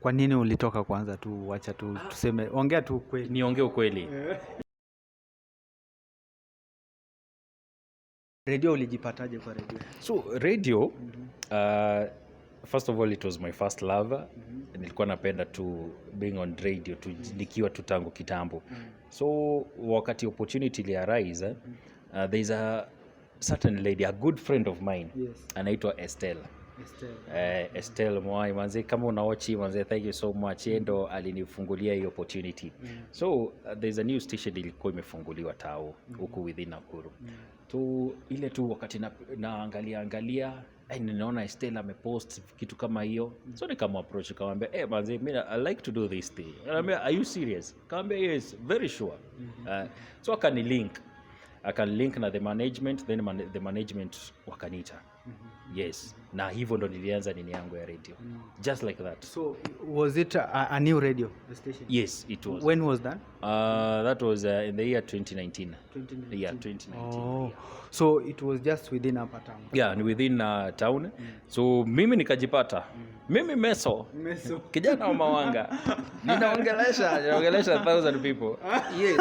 Kwa nini ulitoka kwanza tu, wacha tu tuseme, ongea tu ukweli. Niongee ukweli. Radio ulijipataje kwa radio? So radio, first of all it was my first love. Nilikuwa napenda tu being on radio tu, nikiwa tu tangu kitambo. So wakati opportunity ili arise, there is a certain lady, a good friend of mine, anaitwa Estelle. Estelle Mwai, manze kama unaochi manze, thank you so much. Yeye ndo alinifungulia hii opportunity. So there's a new station ilikuwa imefunguliwa Tao huku within Nakuru. Tu ile tu wakati naangalia ninaona Estelle amepost kitu kama hiyo, so nikamapproach nikamwambia manze, I like to do this thing. Nikamwambia are you serious? Nikamwambia yes, very sure. So akanilink na the management, then the management wakaniita. Yes, na hivyo ndo nilianza nini yangu ya radio. Just like that. So was it a new radio station? Yes, it was. When was that? That was in the year 2019. 2019. Yeah, 2019. Oh. So it was just within Upper Town. Yeah, within town. So mimi nikajipata. Mimi Meso. Kijana wa Mawanga. Ninaongelesha 1,000 people. Yes.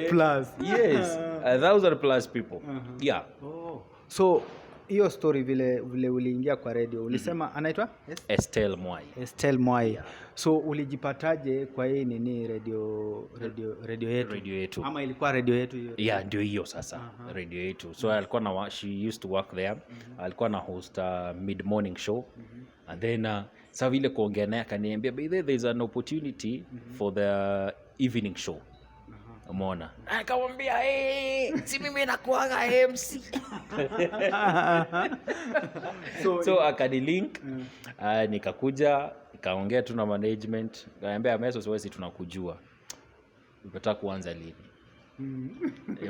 Plus. Yes, 1,000 plus people. Yeah. Oh. So hiyo story vile uliingia kwa radio ulisema anaitwa Estelle Mwai. Estelle Mwai. Yeah. So ulijipataje kwa hii nini radio yetu? Radio Yetu. Ama ilikuwa radio yetu hiyo? Yeah, ndio hiyo sasa. Radio Yetu. So alikuwa she used to work there. Alikuwa na host mid morning show. And then sasa vile kuongea naye akaniambia there is an opportunity for the evening show. Umeona? Akamwambia si mimi nakuaga MC. So akanilink, nikakuja, nikaongea tu na management, akaniambia Meso siwezi tunakujua. Unataka kuanza lini?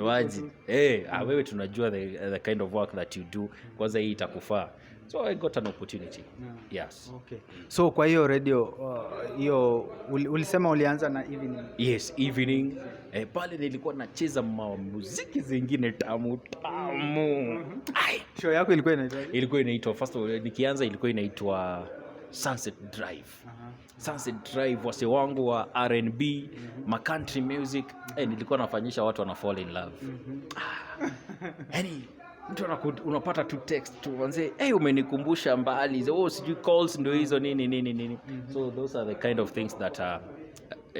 Waji. Wewe tunajua the kind of work that you do. Kwanza hii itakufaa. So I got an opportunity. Yes. Okay. So kwa hiyo radio hiyo ulisema ulianza na evening? Yes, evening. Pale nilikuwa nacheza muziki zingine tamu. Show yako ilikuwa inaitwa? Ilikuwa inaitwa first of all, nikianza ilikuwa inaitwa Sunset Drive. Sunset Drive, wase wangu wa R&B, ma country music. Nilikuwa nafanyisha watu wana fall in love. Mtu unapata tu text tu wanze, umenikumbusha mbali, sijui calls ndo hizo nini. So those are the kind of things that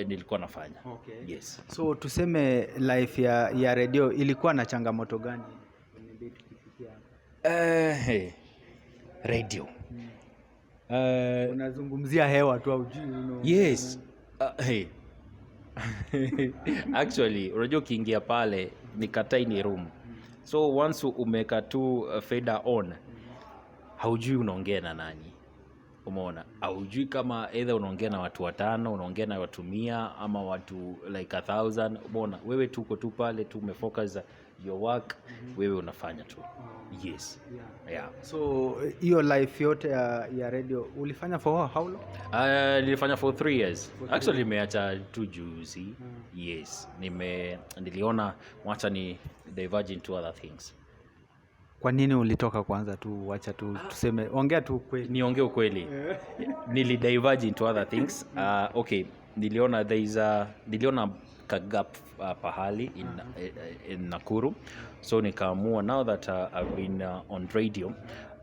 nilikuwa nafanya. Okay. Yes. So tuseme life ya radio ilikuwa na changamoto gani? Radio. Unazungumzia hewa tu au yes. Actually, unajua ukiingia pale ni tiny room. So once umeka tu fader on, haujui unaongea na nani. Umeona? Haujui kama either unaongea na watu 5, unaongea na watu 100 ama watu like 1,000. Umeona? Wewe tu uko tu pale tu umefocus your work, wewe unafanya tu. Yes. Yeah. So hiyo life yote ya radio ulifanya for how long? Nilifanya for 3 years. Actually nimeacha tu juzi. Yes. Niliona wacha ni diverge into other things. Kwa nini ulitoka kwanza tu, wacha tu tuseme, ongea tu ukweli. Niongee ukweli. Nilidiverge into other things. Okay, niliona kagap pahali in Nakuru. So nikaamua now that I've been on radio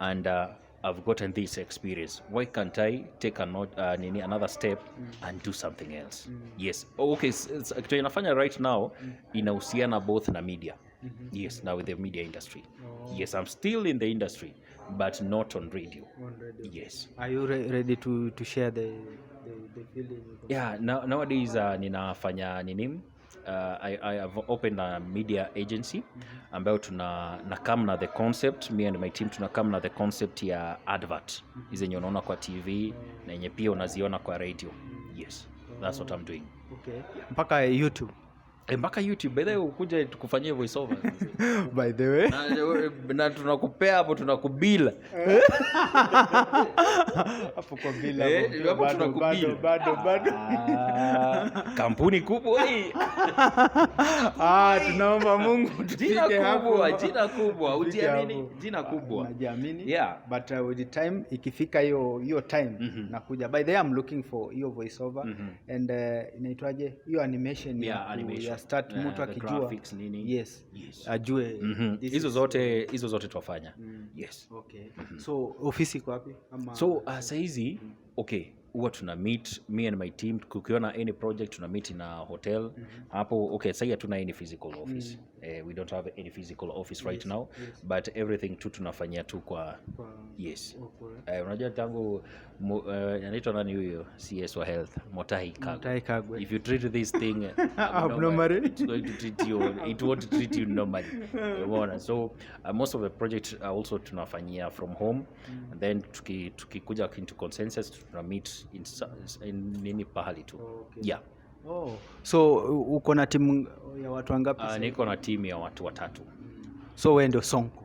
and I've gotten this experience, why can't I take another step and do something else? Yes. Okay, actually nafanya right now inahusiana both na media. Yes, now with the media industry. Yes, I'm still in the industry but not on radio. Yes. Are you ready to share the feeling? Yeah, nowadays ninafanya nini? I have opened a media agency ambayo tunakam na the concept, me and my team tunakam na the concept ya advert. Hizo zenye unaona kwa TV na yenye pia unaziona kwa radio. Yes, that's what I'm doing. Okay. Mpaka YouTube. mpaka YouTube by the way ukuje tukufanyie voice over by the way na tunakupea hapo tunakubila hapo kwa bila hapo tunakubila bado kampuni kubwa hii tunaomba Mungu tufike hapo jina kubwa ujiamini jina kubwa najiamini yeah but with the time ikifika hiyo time nakuja by the way I'm looking for hiyo voice over and inaitwaje hiyo animation ya start mtu akijua yes ajue hizo zote tutafanya yes okay so ofisi iko wapi ama so saizi okay huwa tuna meet me and my team kukiona any project tuna meet in a hotel hapo okay sasa hatuna any physical office we don't have any physical office right now but everything tu tunafanyia tu kwa yes unajua tangu anaitwa nani huyo CS wa health Motahi Kagwe if you treat this thing abnormally it's going to treat you it won't treat you normally so most of the project also tunafanyia from home and then tukikuja into consensus tuna meet in nini pahali tu yeah so uko na timu ya watu wangapi niko na timu ya watu 3 so wewe ndio Sonko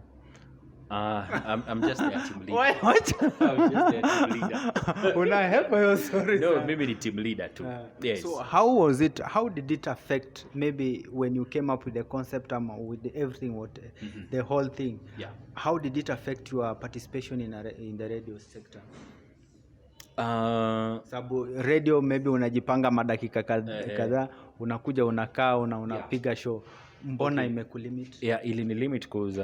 I'm just their team leader. What? I'm just their team leader. Una help you sorry. No, maybe the team leader too. Yes. So how did it affect maybe when you came up with the concept with everything the whole thing? Yeah. How did it affect your participation in the radio sector? Sababu radio maybe unajipanga madakika kadhaa unakuja unakaa unapiga show mbona imekulimit? Yeah, ili limit because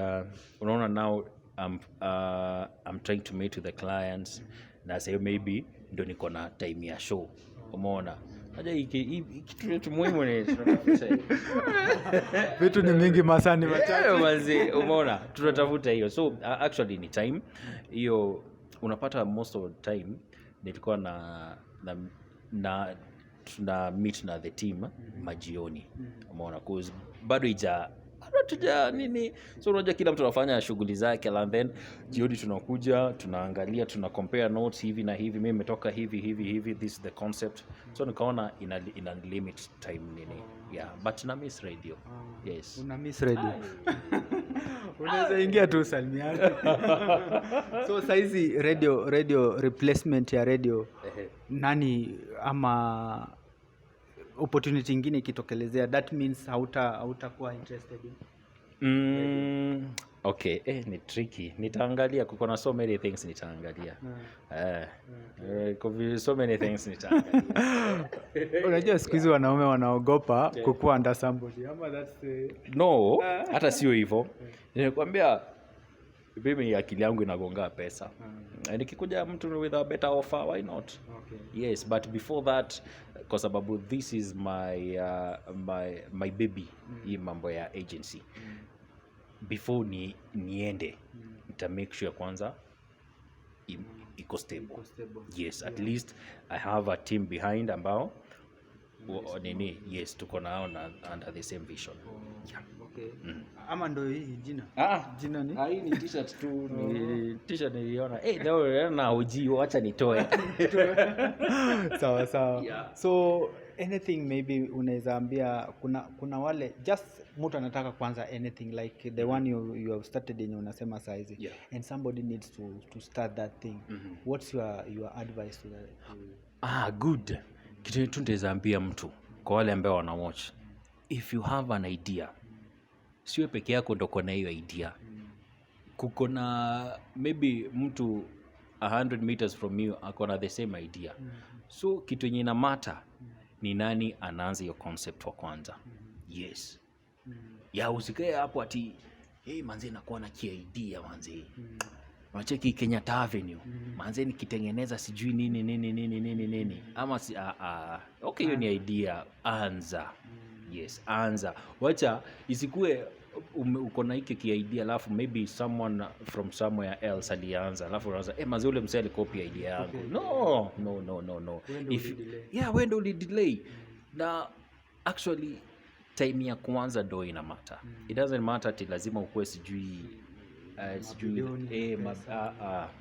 unaona now I'm trying to meet with the clients na say maybe ndio niko na time ya show umeona aje kitu muhimu ni tunatafuta vitu ni mingi masani machache manzi umeona tunatafuta hiyo so actually ni time hiyo unapata most of the time nilikuwa na tuna meet na the team majioni umeona cause bado tuja nini so unajua kila mtu anafanya shughuli zake and then jioni tunakuja tunaangalia tuna compare notes hivi na hivi mimi nimetoka hivi this is the concept so nikaona ina limit time nini yeah but na miss radio yes una miss radio unaweza ingia tu salimiana so saizi radio replacement ya radio nani ama opportunity nyingine ikitokelezea that means hautakuwa interested in okay ni tricky nitaangalia kuko na so many things nitaangalia so many things nitaangalia unajua siku hizi wanaume wanaogopa kukuwa under somebody ama that's no hata sio hivyo ninakwambia mimi akili yangu inagonga pesa nikikuja mtu with a better offer why not yes but before that kwa sababu this is my baby hii mambo ya agency before niende nita make sure kwanza iko stable yes at least I have a team behind ambao nini yes tuko nao under the same vision yeah okay ama ndo hii jina ni hii ni t-shirt tu ni t-shirt niliona leo na ujio acha nitoe sawa yeah. So anything maybe unaweza ambia kuna wale just mtu anataka kwanza anything like the one you have started yenye unasema saizi and somebody needs to start that thing what's your advice to that good kitu tunaweza ambia mtu kwa wale ambao wana watch if you have an idea siwe peke yako ndo kwa hiyo idea kuko na maybe mtu 100 meters from you akona the same idea so kitu yenye ina matter ni nani anaanza hiyo concept wa kwanza yes ya usikae hapo ati manze nakuwa na idea manze unacheki Kenyatta Avenue manze nikitengeneza sijui nini ama si okay hiyo ni idea anza yes anza wacha isikue uko na hiki idea alafu maybe someone from somewhere else alianza alafu unaanza manze ule msee alikopia idea yangu no wewe ndio ulidelay na actually time ya kwanza ndio ina matter it doesn't matter ati lazima ukue sijui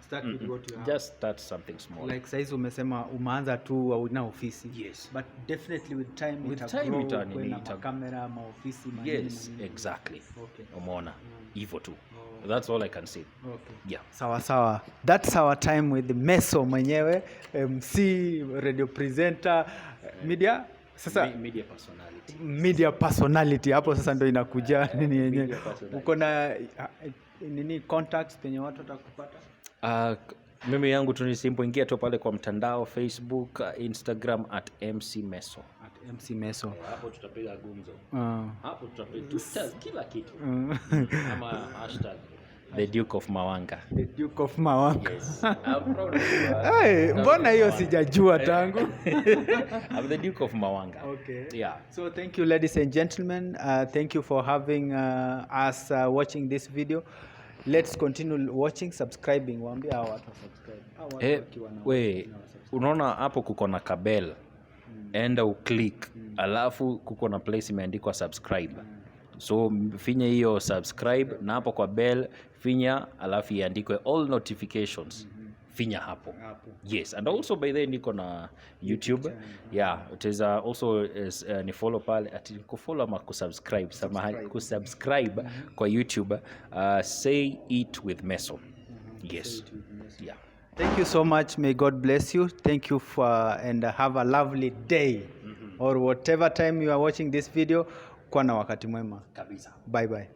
Start with what you have. Just start something small. Like saizi umesema umeanza tu hauna ofisi. Yes. But definitely with time kamera, maofisi, yes, exactly. Okay. Umeona hivyo tu. That's all I can say. Okay. Yeah. Sawa. That's our time with Meso mwenyewe, MC, radio presenter, media. Sasa media personality hapo sasa ndio inakuja nini yenyewe. Uko na nini contacts penye watu watakupata? Mimi yangu tu ni simple, ingia tu pale kwa mtandao Facebook, Instagram @mcmeso. @mcmeso. Hapo tutapiga gumzo. Hapo tutapiga kila kitu. Ama hashtag The Duke of Mawanga. The Duke of Mawanga. Yes. I'm proud of you. Hey, mbona hiyo sijajua tangu. I'm the Duke of Mawanga. Okay. Yeah. So thank you ladies and gentlemen. Thank you for having us watching this video. Let's continue watching, subscribing. Waambie hao watu subscribe. Unaona hapo kuko na kabel. Enda uclick. Alafu kuko na place imeandikwa subscribe. So finya hiyo subscribe na hapo kwa bell finya, alafu iandikwe all notifications. Finya hapo. Yes, and also by then niko na YouTube. Yeah, it is also ni follow pale kufollow ama kusubscribe. Kusubscribe kwa YouTube, Say It with Meso. Yes. Yeah. Thank you so much. May God bless you. Thank you and have a lovely day. Or whatever time you are watching this video. Kuwa na wakati mwema. Kabisa. Bye bye.